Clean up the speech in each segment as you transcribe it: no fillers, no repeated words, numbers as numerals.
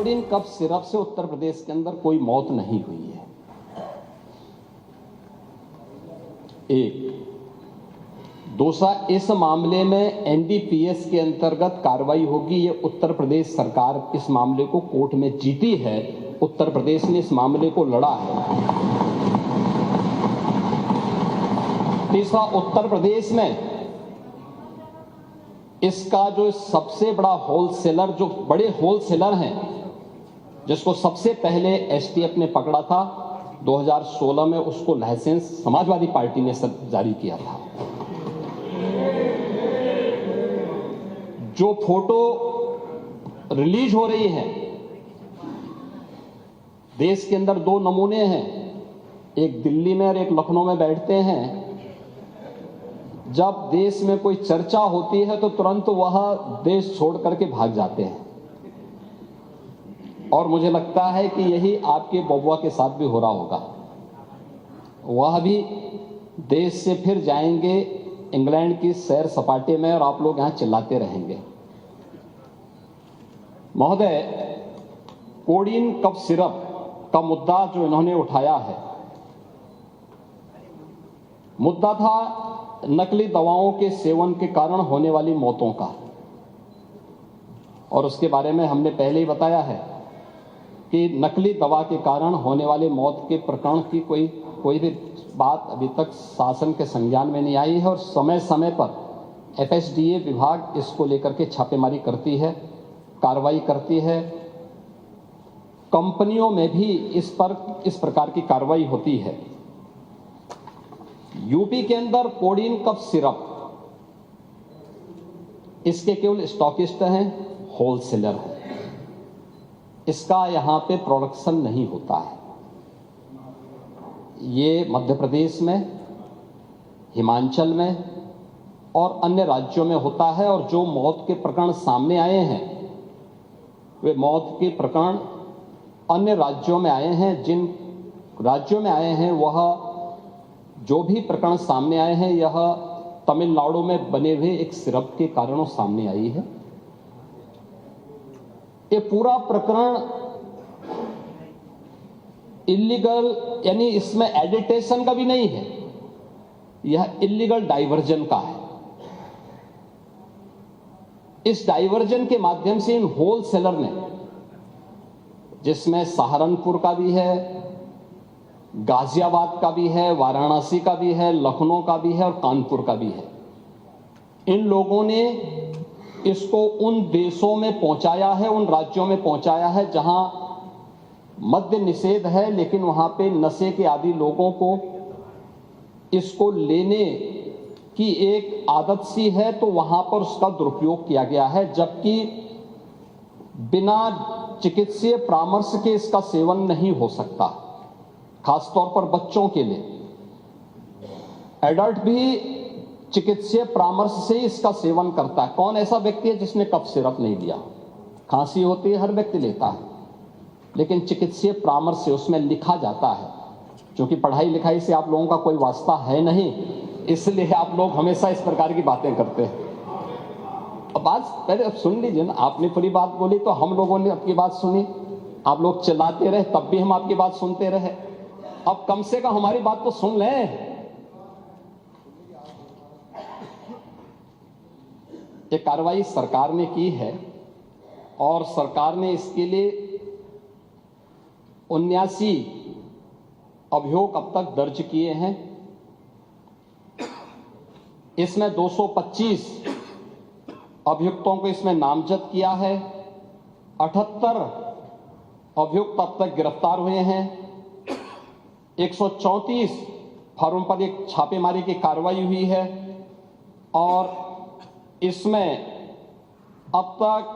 Coding cough syrup से उत्तर प्रदेश के अंदर कोई मौत नहीं हुई है। एक दूसरा, इस मामले में एनडीपीएस के अंतर्गत कार्रवाई होगी। ये उत्तर प्रदेश सरकार इस मामले को कोर्ट में जीती है, उत्तर प्रदेश ने इस मामले को लड़ा है। तीसरा, उत्तर प्रदेश में इसका जो सबसे बड़ा होलसेलर, जो बड़े होलसेलर हैं, जिसको सबसे पहले एसटीएफ ने पकड़ा था 2016 में, उसको लाइसेंस समाजवादी पार्टी ने जारी किया था। जो फोटो रिलीज हो रही है, देश के अंदर दो नमूने हैं, एक दिल्ली में और एक लखनऊ में बैठते हैं। जब देश में कोई चर्चा होती है तो तुरंत वह देश छोड़ करके भाग जाते हैं, और मुझे लगता है कि यही आपके बबुआ के साथ भी हो रहा होगा। वह भी देश से फिर जाएंगे इंग्लैंड की सैर सपाटे में, और आप लोग यहां चिल्लाते रहेंगे। महोदय, कोडिन कफ सिरप का मुद्दा जो इन्होंने उठाया है, मुद्दा था नकली दवाओं के सेवन के कारण होने वाली मौतों का, और उसके बारे में हमने पहले ही बताया है कि नकली दवा के कारण होने वाले मौत के प्रकरण की कोई भी बात अभी तक शासन के संज्ञान में नहीं आई है, और समय समय पर एफएसडीए विभाग इसको लेकर के छापेमारी करती है, कार्रवाई करती है। कंपनियों में भी इस प्रकार की कार्रवाई होती है। यूपी के अंदर कोडिन कफ सिरप, इसके केवल स्टॉकिस्ट हैं, होलसेलर हैं, इसका यहां पे प्रोडक्शन नहीं होता है। ये मध्य प्रदेश में, हिमाचल में और अन्य राज्यों में होता है, और जो मौत के प्रकरण सामने आए हैं, वे मौत के प्रकरण अन्य राज्यों में आए हैं। जिन राज्यों में आए हैं, वह जो भी प्रकरण सामने आए हैं, यह तमिलनाडु में बने हुए एक सिरप के कारणों सामने आई है। ये पूरा प्रकरण इलीगल, यानी इसमें एडिटेशन का भी नहीं है, यह इलीगल डाइवर्जन का है। इस डाइवर्जन के माध्यम से इन होलसेलर ने, जिसमें सहारनपुर का भी है, गाजियाबाद का भी है, वाराणसी का भी है, लखनऊ का भी है और कानपुर का भी है, इन लोगों ने इसको उन देशों में पहुंचाया है, उन राज्यों में पहुंचाया है जहां मद्य निषेध है, लेकिन वहां पे नशे के आदी लोगों को इसको लेने की एक आदत सी है, तो वहां पर उसका दुरुपयोग किया गया है, जबकि बिना चिकित्सीय परामर्श के इसका सेवन नहीं हो सकता, खासतौर पर बच्चों के लिए। एडल्ट भी चिकित्सीय परामर्श से इसका सेवन करता है। कौन ऐसा व्यक्ति है जिसने कफ सिरप नहीं लिया? खांसी होती है, हर व्यक्ति लेता है, लेकिन चिकित्सीय परामर्श से उसमें लिखा जाता है। क्योंकि पढ़ाई लिखाई से आप लोगों का कोई वास्ता है नहीं, इसलिए आप लोग हमेशा इस प्रकार की बातें करते हैं। अब बात पहले अब सुन लीजिए ना, आपने पूरी बात बोली तो हम लोगों ने आपकी बात सुनी, आप लोग चिल्लाते रहे तब भी हम आपकी बात सुनते रहे। अब कम से कम हमारी बात तो सुन लें। ये कार्रवाई सरकार ने की है, और सरकार ने इसके लिए 79 अभियोग अब तक दर्ज किए हैं। इसमें 225 अभियुक्तों को इसमें नामजद किया है। 78 अभियुक्त अब तक गिरफ्तार हुए हैं। 134 फर्म पर एक छापेमारी की कार्रवाई हुई है, और इसमें अब तक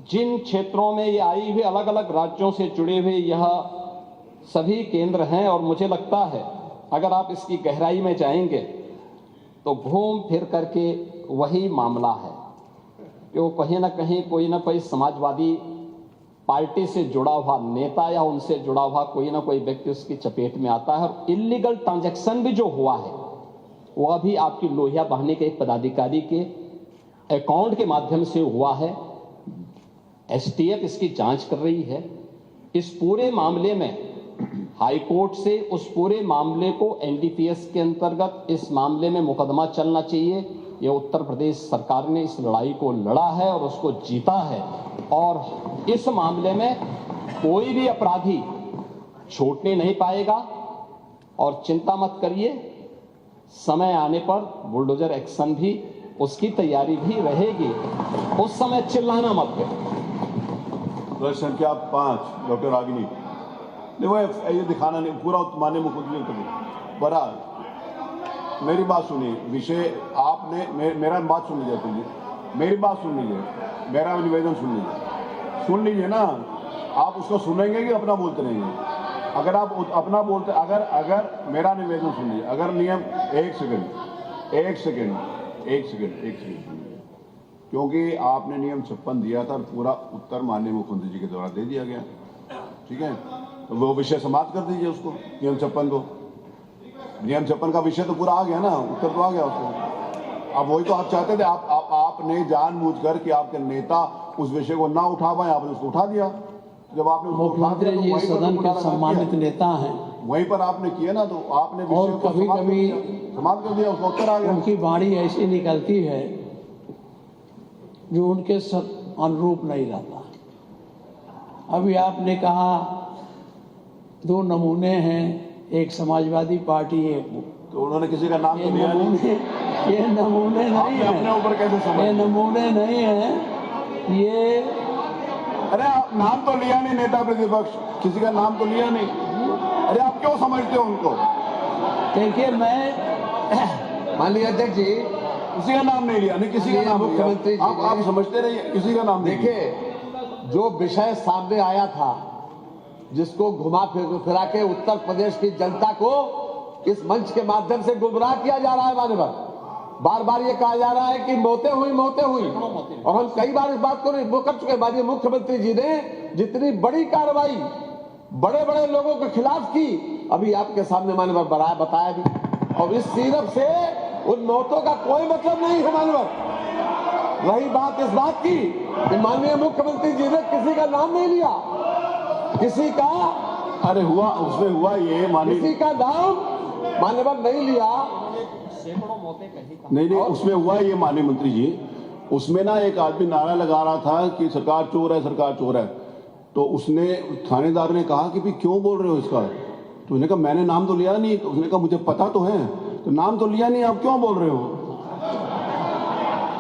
जिन क्षेत्रों में ये आई हुई, अलग अलग राज्यों से जुड़े हुए यह सभी केंद्र हैं। और मुझे लगता है अगर आप इसकी गहराई में जाएंगे तो घूम फिर करके वही मामला है कि वो कहीं ना कहीं कोई ना कोई समाजवादी पार्टी से जुड़ा हुआ नेता या उनसे जुड़ा हुआ कोई ना कोई व्यक्ति उसकी चपेट में आता है। और इलीगल ट्रांजैक्शन भी जो हुआ है वह भी आपकी लोहिया बहाने के एक पदाधिकारी के अकाउंट के माध्यम से हुआ है, एसटीएफ इसकी जांच कर रही है। इस पूरे मामले में हाई कोर्ट से उस पूरे मामले को एनडीपीएस के अंतर्गत इस मामले में मुकदमा चलना चाहिए। ये उत्तर प्रदेश सरकार ने इस लड़ाई को लड़ा है और उसको जीता है, और इस मामले में कोई भी अपराधी छूटने नहीं पाएगा। और चिंता मत करिए, समय आने पर बुलडोजर एक्शन भी, उसकी तैयारी भी रहेगी। उस समय चिल्लाना मत करिए। संख्या 5 डॉक्टर रागिनी नहीं, वो ये दिखाना नहीं, पूरा माननीय मुख्यमंत्री कभी बड़ा। मेरी बात सुनिए, विषय आपने मेरा बात सुन लीजिए, मेरी बात सुन लीजिए, मेरा निवेदन सुन लीजिए ना। आप उसको सुनेंगे कि अपना बोलते रहेंगे? अगर आप अपना बोलते, अगर मेरा निवेदन सुन लीजिए, अगर नियम एक सेकंड क्योंकि आपने नियम 56 दिया था, पूरा उत्तर माननीय मुख्यमंत्री जी के द्वारा दे दिया गया, ठीक है? तो वो विषय समाप्त कर दीजिए उसको, नियम 56 को। नियम 56 का विषय तो पूरा आ गया ना, उत्तर तो आ गया उसको। अब वही तो आप चाहते थे, आपने जानबूझकर कि आपके नेता उस विषय को ना उठा पाए, आपने उसको उठा दिया। जब आपने मुख्यमंत्री जी सदन के सम्मानित नेता हैं, वहीं पर आपने किया ना, तो आपने और कभी कभी समाप्त कर दिया, उसका उत्तर आ गया। उनकी वाणी ऐसी निकलती है जो उनके अनुरूप नहीं रहता। अभी आपने कहा 2 नमूने हैं, एक समाजवादी पार्टी, एक, तो उन्होंने किसी का नाम तो लिया नहीं। ये नमूने नहीं है, अपने ऊपर कैसे समझ? ये नमूने नहीं है, ये अरे आप नाम तो लिया नहीं, नेता प्रतिपक्ष किसी का नाम तो लिया नहीं। अरे आप क्यों समझते हो उनको? देखिए, मैं माननीय अध्यक्ष जी, किसी का नाम नहीं लिया, नहीं किसी का नाम मुख्यमंत्री जी आप समझते रहिए, किसी का नाम नहीं लिया। देखिए, जो विषय सामने आया था, जिसको घुमा फिरा के उत्तर प्रदेश की जनता को इस मंच के माध्यम से गुमराह किया जा रहा है। माननीय बार बार ये कहा जा रहा है कि मौतें हुई, और हम कई बार इस बात को वो कर चुके। माननीय मुख्यमंत्री जी ने जितनी बड़ी कार्रवाई बड़े बड़े लोगों के खिलाफ की, अभी आपके सामने माननीय बताया भी, और इस सीरप से उन मौतों का कोई मतलब नहीं है। माननीय रही बात इस बात की कि माननीय मुख्यमंत्री जी ने किसी का नाम नहीं लिया, किसी का, अरे हुआ, उसमें हुआ ये माननीय, किसी का नाम माननीय नहीं लिया। नहीं, उसमें हुआ ये माननीय मंत्री जी, उसमें ना एक आदमी नारा लगा रहा था कि सरकार चोर है, सरकार चोर है। तो उसने, थानेदार ने कहा कि भाई क्यों बोल रहे हो इसका? तो उसने कहा मैंने नाम तो लिया नहीं। तो उसने कहा मुझे पता तो है, तो नाम तो लिया नहीं, आप क्यों बोल रहे हो?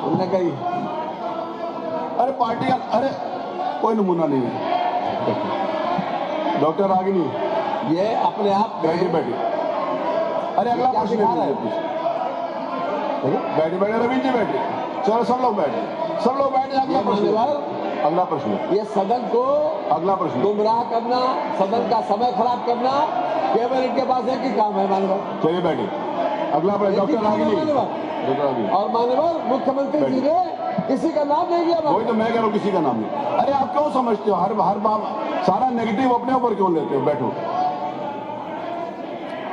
उन्होंने कही, अरे पार्टी का, अरे कोई नमूना नहीं है। डॉक्टर रागिनी, ये अपने आप बैठिए। अरे अगला प्रश्न बैठे रवीन जी बैठे, चलो सब लोग बैठे। अगला प्रश्न, ये सदन को अगला प्रश्न, गुमराह करना, सदन का समय खराब करना केवल इनके पास एक ही काम है। माननीय चलिए बैठे। अगला प्रश्न, डॉक्टर रागिनी। और माननीय मुख्यमंत्री जी ने किसी का नाम नहीं लिया। वही तो मैं कह रहा हूँ, किसी का नाम नहीं। अरे आप क्यों समझते हो, हर बार सारा नेगेटिव अपने ऊपर क्यों लेते हो? बैठो,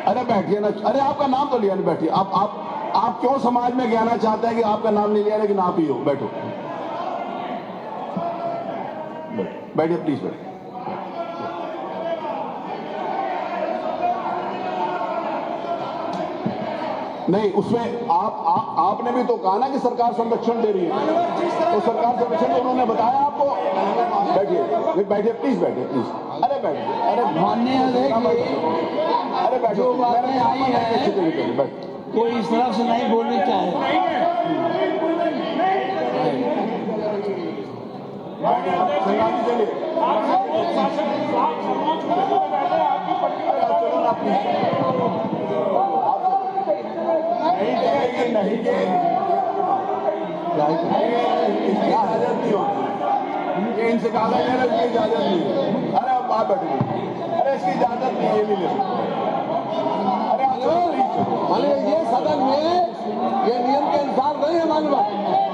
अरे बैठिए ना। अरे आपका नाम तो लिया नहीं, बैठिए। आप क्यों समाज में कहना चाहते हैं कि आपका नाम नहीं लिया लेकिन आप ही हो? बैठो, बैठिए प्लीज, बैठिए। नहीं, उसमें आपने भी तो कहा ना कि सरकार संरक्षण दे रही है, तो सरकार संरक्षण उन्होंने बताया आपको। बैठिए प्लीज, बैठिए। अरे बैठिए, अरे माननीय अध्यक्ष, अरे बैठो, जो बातें आई हैं कोई इस तरह से नहीं बोलनी चाहिए। इनसे कहा इसकी इजाजत नहीं है। अरे अब आप बैठे, अरे इसकी इजाजत नहीं, ये नहीं ले सकते। अरे माननीय ये सदन में ये नियम के अनुसार नहीं है। माननीय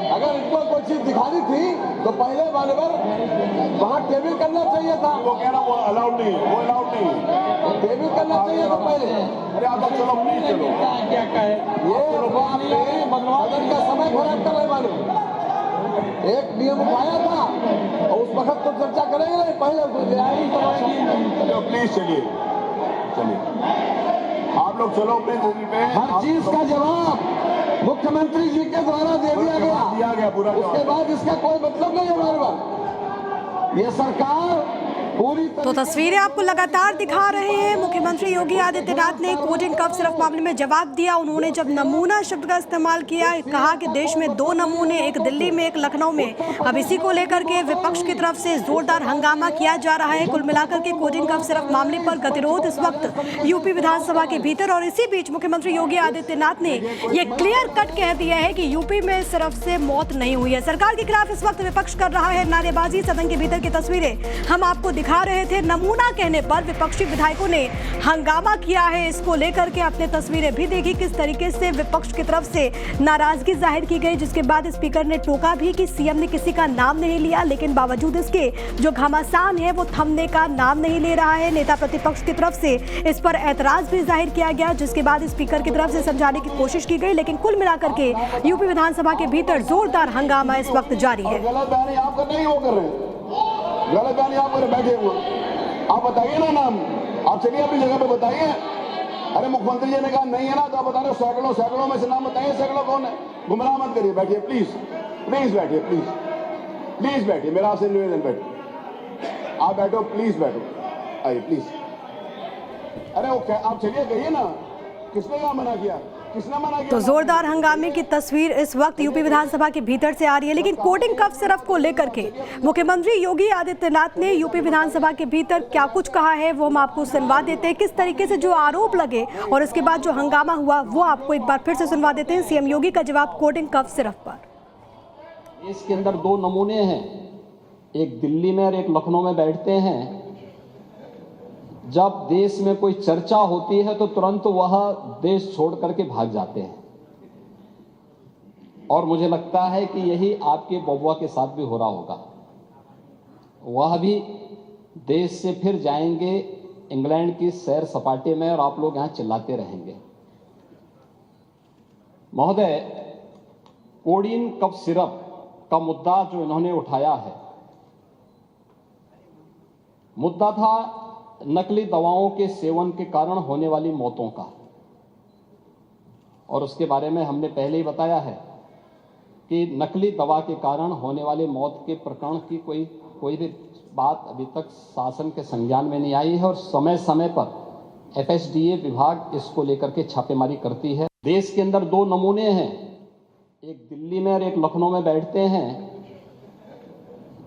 अगर इनको कोई चीज दिखानी थी तो पहले माननीय वहाँ टेबल करना चाहिए था। वो कह रहा वो अलाउड नहीं है, वो अलाउड नहीं है, टेबल करना चाहिए था पहले। अरे आप चलो प्लीज, चलो। क्या कहे ये सदन का समय खराब कर रहे। माननीय एक नियम उठाया था और उस वक्त तो चर्चा करेंगे नहीं, पहले प्लीज चलिए आप लोग चलो प्लीज पे। हर चीज का जवाब मुख्यमंत्री जी के द्वारा दे दिया गया पूरा। उसके बाद इसका कोई मतलब नहीं है हमारे पास। ये सरकार पूरी तो तस्वीरें आपको लगातार दिखा रहे हैं। मुख्यमंत्री योगी आदित्यनाथ ने कोडिंग कफ सिरफ मामले में जवाब दिया। उन्होंने जब नमूना शब्द का इस्तेमाल किया, कहा कि देश में 2 नमूने, एक दिल्ली में एक लखनऊ में। अब इसी को लेकर के विपक्ष की तरफ से जोरदार हंगामा किया जा रहा है। कुल मिलाकर के कोडिंग कफ सिरफ मामले पर गतिरोध इस वक्त यूपी विधानसभा के भीतर, और इसी बीच मुख्यमंत्री योगी आदित्यनाथ ने ये क्लियर कट कह दिया है कि यूपी में सिर्फ से मौत नहीं हुई है। सरकार के खिलाफ इस वक्त विपक्ष कर रहा है नारेबाजी। सदन के भीतर की तस्वीरें हम आपको दिखा रहे थे। नमूना कहने पर विपक्षी विधायकों ने हंगामा किया है। इसको लेकर के आपने तस्वीरें भी देखी किस तरीके से विपक्ष की तरफ से नाराजगी जाहिर की गई, जिसके बाद स्पीकर ने टोका भी कि सीएम ने किसी का नाम नहीं लिया, लेकिन बावजूद इसके जो घमासान है वो थमने का नाम नहीं ले रहा है। नेता प्रतिपक्ष की तरफ से इस पर ऐतराज भी जाहिर किया गया, जिसके बाद स्पीकर की तरफ से समझाने की कोशिश की गई, लेकिन कुल मिलाकर के यूपी विधानसभा के भीतर जोरदार हंगामा इस वक्त जारी है। गलत बयानी आप कर नहीं, वो कर रहे हैं गलत बयानी आप कर बैठे हुए। आप बताइए ना नाम, आप चलिए अपनी जगह पे बताइए। अरे मुख्यमंत्री जी ने कहा नहीं है ना, तो आप बता रहे सैकड़ों में से नाम बताइए। सैकड़ों कौन है? गुमराह मत करिए, बैठिए प्लीज बैठिए, प्लीज बैठिए। मेरा आपसे निवेदन, बैठिए आप, बैठो प्लीज, बैठो आइए प्लीज। अरे वो आप चलिए कहिए ना, किसने क्या मना किया? तो जोरदार हंगामे की तस्वीर इस वक्त यूपी विधानसभा के भीतर से आ रही है। लेकिन कोडिंग कफ सिरफ को लेकर के मुख्यमंत्री योगी आदित्यनाथ ने यूपी विधानसभा के भीतर क्या कुछ कहा है वो हम आपको सुनवा देते हैं। किस तरीके से जो आरोप लगे और इसके बाद जो हंगामा हुआ वो आपको एक बार फिर से सुनवा देते हैं। सीएम योगी का जवाब कोडिंग कफ सिरफ पर। इसके अंदर 2 नमूने हैं, एक दिल्ली में और एक लखनऊ में बैठते हैं। जब देश में कोई चर्चा होती है तो तुरंत वह देश छोड़ करके भाग जाते हैं, और मुझे लगता है कि यही आपके बबुआ के साथ भी हो रहा होगा। वह भी देश से फिर जाएंगे इंग्लैंड की सैर सपाटे में, और आप लोग यहां चिल्लाते रहेंगे। महोदय, कोडिन कफ सिरप का मुद्दा जो इन्होंने उठाया है, मुद्दा था नकली दवाओं के सेवन के कारण होने वाली मौतों का, और उसके बारे में हमने पहले ही बताया है कि नकली दवा के कारण होने वाले मौत के प्रकरण की कोई भी बात अभी तक शासन के संज्ञान में नहीं आई है, और समय समय पर FSDA विभाग इसको लेकर के छापेमारी करती है। देश के अंदर 2 नमूने हैं, एक दिल्ली में और एक लखनऊ में बैठते हैं।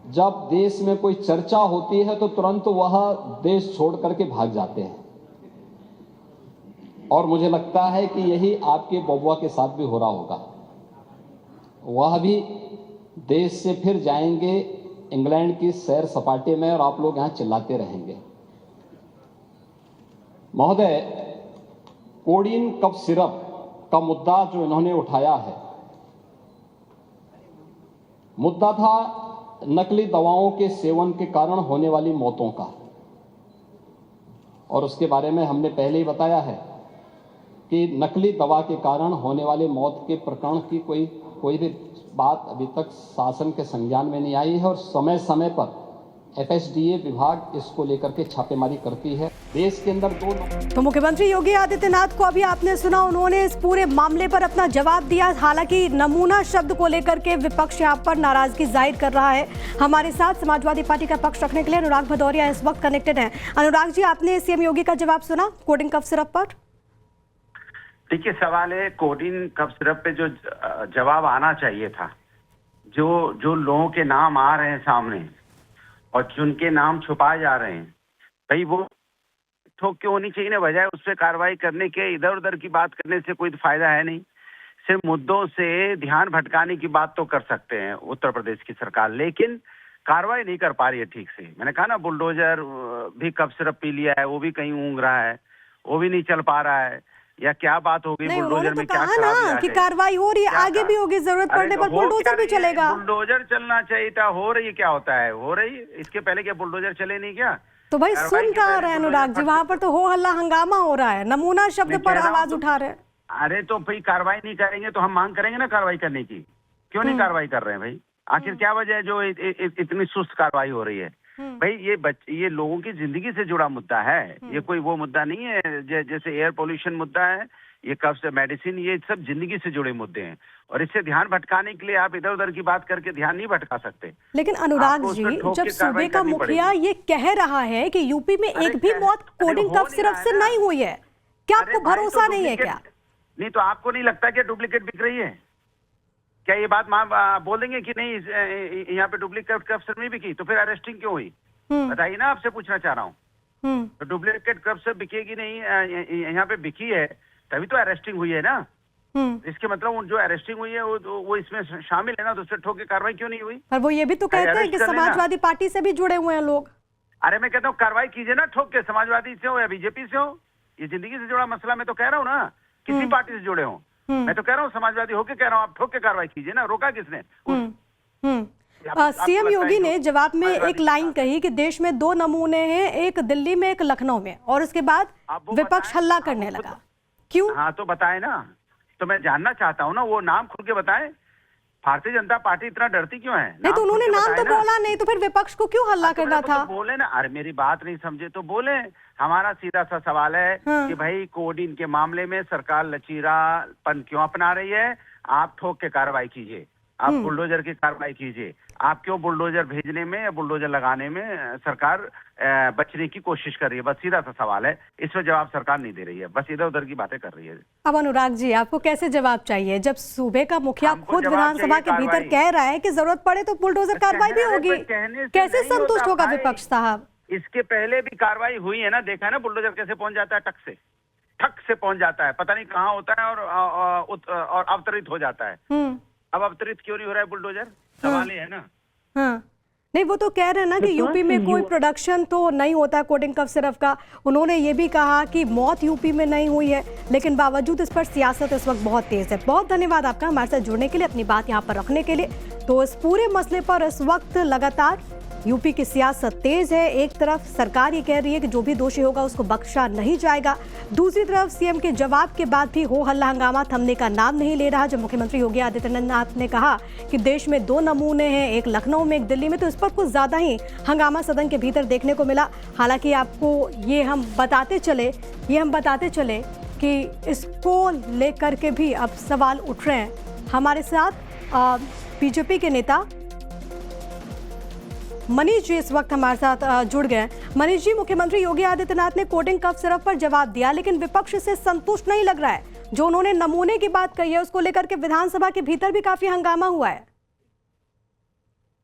जब देश में कोई चर्चा होती है तो तुरंत वह देश छोड़ करके भाग जाते हैं, और मुझे लगता है कि यही आपके बबुआ के साथ भी हो रहा होगा। वह भी देश से फिर जाएंगे इंग्लैंड की सैर सपाटे में, और आप लोग यहां चिल्लाते रहेंगे। महोदय, कोडिन कफ सिरप का मुद्दा जो इन्होंने उठाया है, मुद्दा था नकली दवाओं के सेवन के कारण होने वाली मौतों का, और उसके बारे में हमने पहले ही बताया है कि नकली दवा के कारण होने वाले मौत के प्रकरण की कोई भी बात अभी तक शासन के संज्ञान में नहीं आई है, और समय समय पर FSDA विभाग इसको लेकर के छापेमारी करती है। देश के अंदर 2 तो मुख्यमंत्री योगी आदित्यनाथ को अभी आपने सुना, उन्होंने इस पूरे मामले पर अपना जवाब दिया। हालांकि नमूना शब्द को लेकर के विपक्ष यहाँ पर नाराजगी जाहिर कर रहा है। हमारे साथ समाजवादी पार्टी का पक्ष रखने के लिए अनुराग भदौरिया इस वक्त कनेक्टेड हैं। अनुराग जी, आपने सीएम योगी का जवाब सुना कोडिंग कफ सिरप पर? देखिए, सवाल है कोडिन कफ सिरप पे जो जवाब आना चाहिए था, जो लोगों के नाम आ रहे हैं सामने और जिनके नाम छुपाए जा रहे हैं, भाई वो ठोक क्यों होनी चाहिए ना, बजाय उस पर कार्रवाई करने के इधर उधर की बात करने से कोई फायदा है नहीं। सिर्फ मुद्दों से ध्यान भटकाने की बात तो कर सकते हैं उत्तर प्रदेश की सरकार, लेकिन कार्रवाई नहीं कर पा रही है ठीक से। मैंने कहा ना, बुलडोजर भी कफ सिरप पी लिया है, वो भी कहीं ऊँग रहा है, वो भी नहीं चल पा रहा है, या क्या बात हो गई? बुलडोजर में क्या कहा कि कार्रवाई हो रही है, आगे भी होगी, जरूरत पड़ने पर बुलडोजर भी चलेगा। बुलडोजर चलना चाहिए था, हो रही है, क्या होता है, हो रही है। इसके पहले क्या बुलडोजर चले नहीं क्या? तो भाई सुन कहाँ रहे हैं अनुराग जी, वहाँ पर तो हो हल्ला हंगामा हो रहा है, नमूना शब्द पर आवाज उठा रहे हैं। अरे तो भाई कार्रवाई नहीं करेंगे तो हम मांग करेंगे ना कार्रवाई करने की, क्यों नहीं कार्रवाई कर रहे हैं भाई? आखिर क्या वजह है जो इतनी सुस्त कार्रवाई हो रही है? भाई ये लोगों की जिंदगी से जुड़ा मुद्दा है, ये कोई वो मुद्दा नहीं है जैसे एयर पोल्यूशन मुद्दा है, ये कब से मेडिसिन, ये सब जिंदगी से जुड़े मुद्दे हैं और इससे ध्यान भटकाने के लिए आप इधर उधर की बात करके ध्यान नहीं भटका सकते। लेकिन अनुराग जी, जब सूबे का मुखिया ये कह रहा है कि यूपी में एक भी मौत कोडिंग कफ सिरप से नहीं हुई है, क्या आपको भरोसा नहीं है क्या? नहीं तो आपको नहीं लगता कि डुप्लीकेट बिक रही है? क्या ये बात बोल देंगे कि नहीं यहाँ पे डुप्लीकेट कफ सिरप नहीं बिकी, तो फिर अरेस्टिंग क्यों हुई? बताइए ना, आपसे पूछना चाह रहा हूँ। तो डुप्लीकेट कफ सिरप बिकेगी नहीं, यहाँ पे बिकी है तभी तो अरेस्टिंग हुई है ना। इसके मतलब जो अरेस्टिंग हुई है वो इसमें शामिल है ना, तो उससे ठोक के कार्रवाई क्यों नहीं हुई? पर वो ये भी तो कहते हैं कि समाजवादी पार्टी से भी जुड़े हुए हैं लोग। अरे मैं कहता हूँ कार्रवाई कीजिए ना, ठोक के, समाजवादी से हो या बीजेपी से हो, ये जिंदगी से जुड़ा मसला। मैं तो कह रहा हूँ ना, किसी पार्टी से जुड़े हो, मैं तो कह रहा हूँ समाजवादी होके कह रहा हूँ, आप ठोक के कार्रवाई कीजिए ना, रोका किसने? सीएम योगी ने जवाब में एक लाइन कही कि देश में 2 नमूने हैं, एक दिल्ली में एक लखनऊ में, और उसके बाद विपक्ष हल्ला करने लगा। क्यों? हाँ तो बताए ना, तो मैं जानना चाहता हूँ ना, वो नाम खुल के बताए। भारतीय जनता पार्टी इतना डरती क्यों है? नहीं तो उन्होंने नाम तो बोला नहीं, तो फिर विपक्ष को क्यों हल्ला करना था? तो बोले ना, अरे मेरी बात नहीं समझे तो बोले। हमारा सीधा सा सवाल है कि भाई कोडिन के मामले में सरकार लचीलापन क्यों अपना रही है? आप ठोक के कार्रवाई कीजिए, आप बुलडोजर की कार्रवाई कीजिए। आप क्यों बुलडोजर भेजने में या बुलडोजर लगाने में सरकार बचने की कोशिश कर रही है? बस सीधा सा सवाल है, इसमें जवाब सरकार नहीं दे रही है, बस इधर उधर की बातें कर रही है। अब अनुराग जी, आपको कैसे जवाब चाहिए जब सूबे का मुखिया खुद विधानसभा के भीतर कह रहा है कि जरूरत पड़े तो बुलडोजर कार्रवाई भी होगी? कैसे संतुष्ट होगा विपक्ष साहब? इसके पहले भी कार्रवाई हुई है ना, देखा है ना बुलडोजर कैसे पहुंच जाता है, ठक से पहुंच जाता है, पता नहीं कहाँ होता है और अवतरित हो जाता है। अब अवतरित क्यों नहीं हो रहा है बुलडोजर? सवाल ही है ना। हाँ, नहीं वो तो कह रहे हैं ना कि यूपी में कोई प्रोडक्शन तो नहीं होता कोडिंग कफ सिरप का। उन्होंने ये भी कहा कि मौत यूपी में नहीं हुई है, लेकिन बावजूद इस पर सियासत इस वक्त बहुत तेज है। बहुत धन्यवाद आपका हमारे साथ जुड़ने के लिए, अपनी बात यहाँ पर रखने के लिए। तो इस पूरे मसले पर इस वक्त लगातार यूपी की सियासत तेज है। एक तरफ सरकार ये कह रही है कि जो भी दोषी होगा उसको बख्शा नहीं जाएगा, दूसरी तरफ सीएम के जवाब के बाद भी हो हल्ला हंगामा थमने का नाम नहीं ले रहा। जब मुख्यमंत्री योगी आदित्यनाथ ने कहा कि देश में 2 नमूने हैं, एक लखनऊ में एक दिल्ली में, तो इस पर कुछ ज्यादा ही हंगामा सदन के भीतर देखने को मिला। हालांकि आपको ये हम बताते चले कि इसको लेकर के भी अब सवाल उठ रहे हैं। हमारे साथ बीजेपी के नेता मनीष जी इस वक्त हमारे साथ जुड़ गए। मनीष जी, मुख्यमंत्री योगी आदित्यनाथ ने कोडिंग कफ सिरप पर जवाब दिया, लेकिन विपक्ष से संतुष्ट नहीं लग रहा है। जो उन्होंने नमूने की बात कही है उसको लेकर के विधानसभा के भीतर भी काफी हंगामा हुआ है।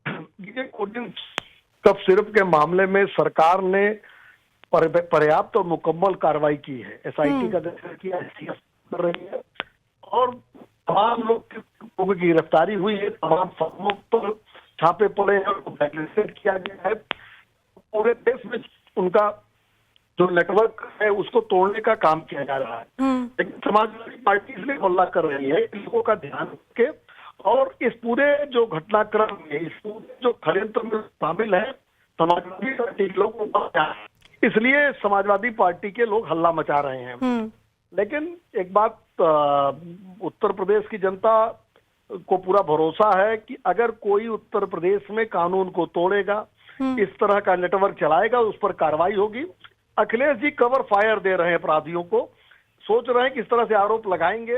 कोडिंग कफ सिरप के मामले में सरकार ने पर्याप्त और मुकम्मल कार्रवाई की है। एसआईटी का गठन किया, कर रही है और तमाम लोगों की गिरफ्तारी हुई है, तमाम फर्मों पर छापे पड़े हैं और ब्लैकलिस्टेड किया गया है। पूरे देश में उनका जो नेटवर्क है उसको तोड़ने का काम किया जा रहा है। लेकिन समाजवादी पार्टी इसलिए हल्ला कर रही है कि लोगों का ध्यान रखे और इस पूरे जो घटनाक्रम में, इस पूरे जो षड्यंत्र में शामिल है समाजवादी पार्टी के लोग, इसलिए समाजवादी पार्टी के लोग हल्ला मचा रहे हैं। लेकिन एक बात, उत्तर प्रदेश की जनता को पूरा भरोसा है कि अगर कोई उत्तर प्रदेश में कानून को तोड़ेगा, इस तरह का नेटवर्क चलाएगा, उस पर कार्रवाई होगी। अखिलेश जी कवर फायर दे रहे हैं अपराधियों को, सोच रहे हैं कि इस तरह से आरोप लगाएंगे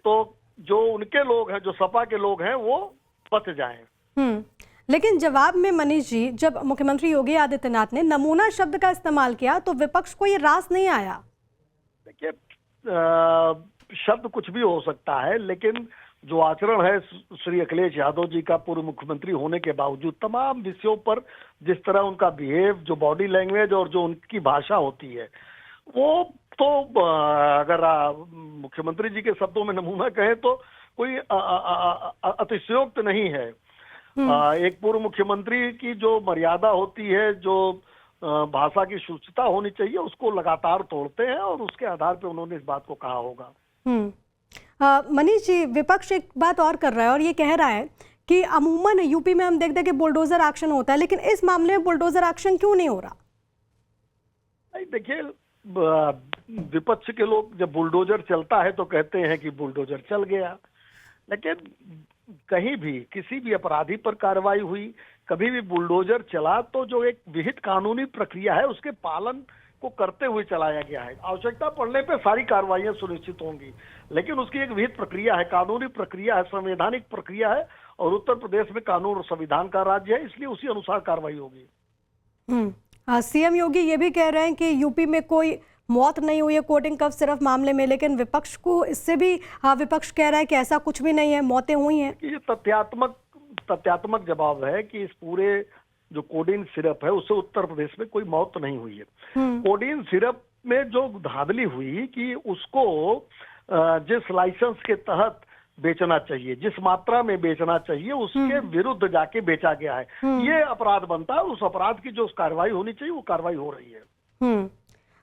तो जो उनके लोग हैं, जो सपा के लोग हैं, वो बच जाएं। लेकिन जवाब में मनीष जी, जब मुख्यमंत्री योगी आदित्यनाथ ने नमूना शब्द का इस्तेमाल किया तो विपक्ष को ये रास नहीं आया। देखिए, शब्द कुछ भी हो सकता है, लेकिन जो आचरण है श्री अखिलेश यादव जी का पूर्व मुख्यमंत्री होने के बावजूद तमाम विषयों पर जिस तरह उनका बिहेव, जो बॉडी लैंग्वेज और जो उनकी भाषा होती है, वो तो अगर मुख्यमंत्री जी के शब्दों में नमूना कहें तो कोई अतिशयोक्त नहीं है। एक पूर्व मुख्यमंत्री की जो मर्यादा होती है, जो भाषा की शुचिता होनी चाहिए, उसको लगातार तोड़ते हैं और उसके आधार पर उन्होंने इस बात को कहा होगा। मनीष जी, विपक्ष एक बात और कर रहा है और ये कह रहा है कि अमूमन यूपी में हम देखते हैं कि बुलडोजर एक्शन होता है, लेकिन इस मामले में बुलडोजर एक्शन क्यों नहीं हो रहा? नहीं, देखिए, विपक्ष के लोग जब बुलडोजर चलता है तो कहते हैं कि बुलडोजर चल गया, लेकिन कहीं भी किसी भी अपराधी पर कार्रवाई हुई, कभी भी बुलडोजर चला, तो जो एक विहित कानूनी प्रक्रिया है उसके पालन को करते हुए चलाया गया है। आवश्यकता पड़ने पे सारी कार्रवाइयां सुनिश्चित होंगी, लेकिन उसकी एक विहित प्रक्रिया है, कानूनी प्रक्रिया है, संवैधानिक प्रक्रिया है, और उत्तर प्रदेश में कानून और संविधान का राज्य है, इसलिए उसी अनुसार कार्रवाई होगी। सीएम योगी ये भी कह रहे हैं कि यूपी में कोई मौत नहीं हुई है कोडिंग कफ सिरफ मामले में, लेकिन विपक्ष को इससे भी विपक्ष कह रहा है कि ऐसा कुछ भी नहीं है, मौतें हुई हैं। ये तथ्यात्मक जवाब है कि इस पूरे जो कोडिन सिरप है उससे उत्तर प्रदेश में कोई मौत नहीं हुई है। कोडिन सिरप में जो धांधली हुई कि उसको जिस लाइसेंस के तहत बेचना चाहिए, जिस मात्रा में बेचना चाहिए, उसके विरुद्ध जाके बेचा गया है, ये अपराध बनता है। उस अपराध की जो कार्रवाई होनी चाहिए वो कार्रवाई हो रही है।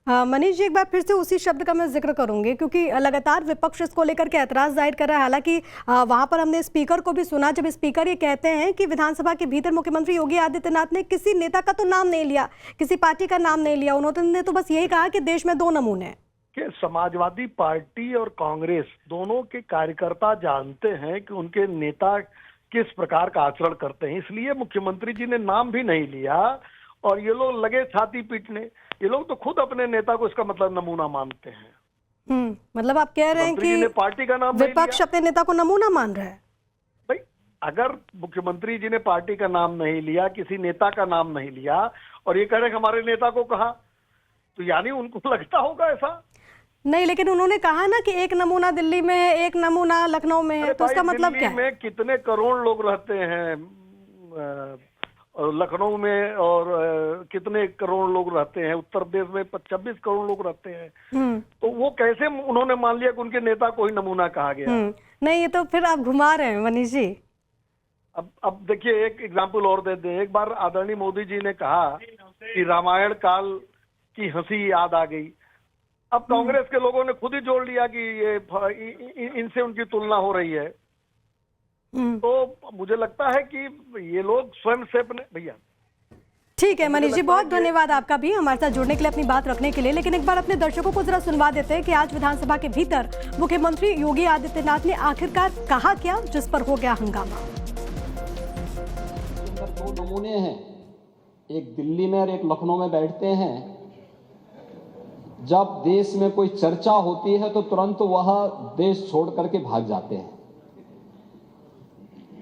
मनीष जी, एक बार फिर से उसी शब्द का मैं जिक्र करूंगी, क्योंकि लगातार विपक्ष इसको लेकर के ऐतराज जाहिर कर रहा है। हालांकि वहां पर हमने स्पीकर को भी सुना, जब स्पीकर ये कहते हैं कि विधानसभा के भीतर मुख्यमंत्री योगी आदित्यनाथ ने किसी नेता का तो नाम नहीं लिया, किसी पार्टी का नाम नहीं लिया, उन्होंने तो बस यही कहा कि देश में दो नमूने हैं। कि समाजवादी पार्टी और कांग्रेस दोनों के कार्यकर्ता जानते हैं कि उनके नेता किस प्रकार का आचरण करते हैं, इसलिए मुख्यमंत्री जी ने नाम भी नहीं लिया और ये लोग लगे छाती पीटने। ये लोग तो खुद अपने नेता को इसका मतलब नमूना मानते हैं। मतलब आप कह रहे हैं कि पार्टी का नाम विपक्ष अपने नेता को नमूना मान रहा है। भाई, अगर मुख्यमंत्री जी ने पार्टी का नाम नहीं लिया, किसी नेता का नाम नहीं लिया और ये कह रहे हमारे नेता को कहा, तो यानी उनको लगता होगा ऐसा। नहीं, लेकिन उन्होंने कहा ना कि एक नमूना दिल्ली में है, एक नमूना लखनऊ में है, तो उसका मतलब क्या है? दिल्ली में कितने करोड़ लोग रहते हैं, लखनऊ में और कितने करोड़ लोग रहते हैं, उत्तर प्रदेश में 26 करोड़ लोग रहते हैं, तो वो कैसे उन्होंने मान लिया कि उनके नेता को ही नमूना कहा गया? नहीं, ये तो फिर आप घुमा रहे हैं मनीष जी। अब देखिए, एक एग्जाम्पल और दे दें। एक बार आदरणीय मोदी जी ने कहा कि रामायण काल की हंसी याद आ गई। अब कांग्रेस के लोगों ने खुद ही जोड़ लिया कि ये इनसे उनकी तुलना हो रही है। तो मुझे लगता है कि ये लोग स्वयं से अपने भैया। ठीक है मनीष जी, बहुत धन्यवाद आपका भी हमारे साथ जुड़ने के लिए, अपनी बात रखने के लिए। लेकिन एक बार अपने दर्शकों को जरा सुनवा देते हैं कि आज विधानसभा के भीतर मुख्यमंत्री योगी आदित्यनाथ ने आखिरकार कहा क्या, जिस पर हो गया हंगामा। दो नमूने हैं, एक दिल्ली में और एक लखनऊ में बैठते हैं। जब देश में कोई चर्चा होती है तो तुरंत वह देश छोड़ करके भाग जाते हैं,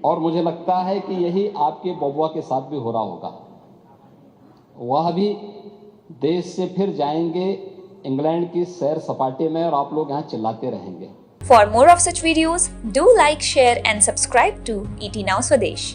और मुझे लगता है कि यही आपके बबुआ के साथ भी हो रहा होगा। वह भी देश से फिर जाएंगे इंग्लैंड की सैर सपाटे में, और आप लोग यहाँ चिल्लाते रहेंगे। For more of such videos, do like, share and subscribe to ET Now Swadesh.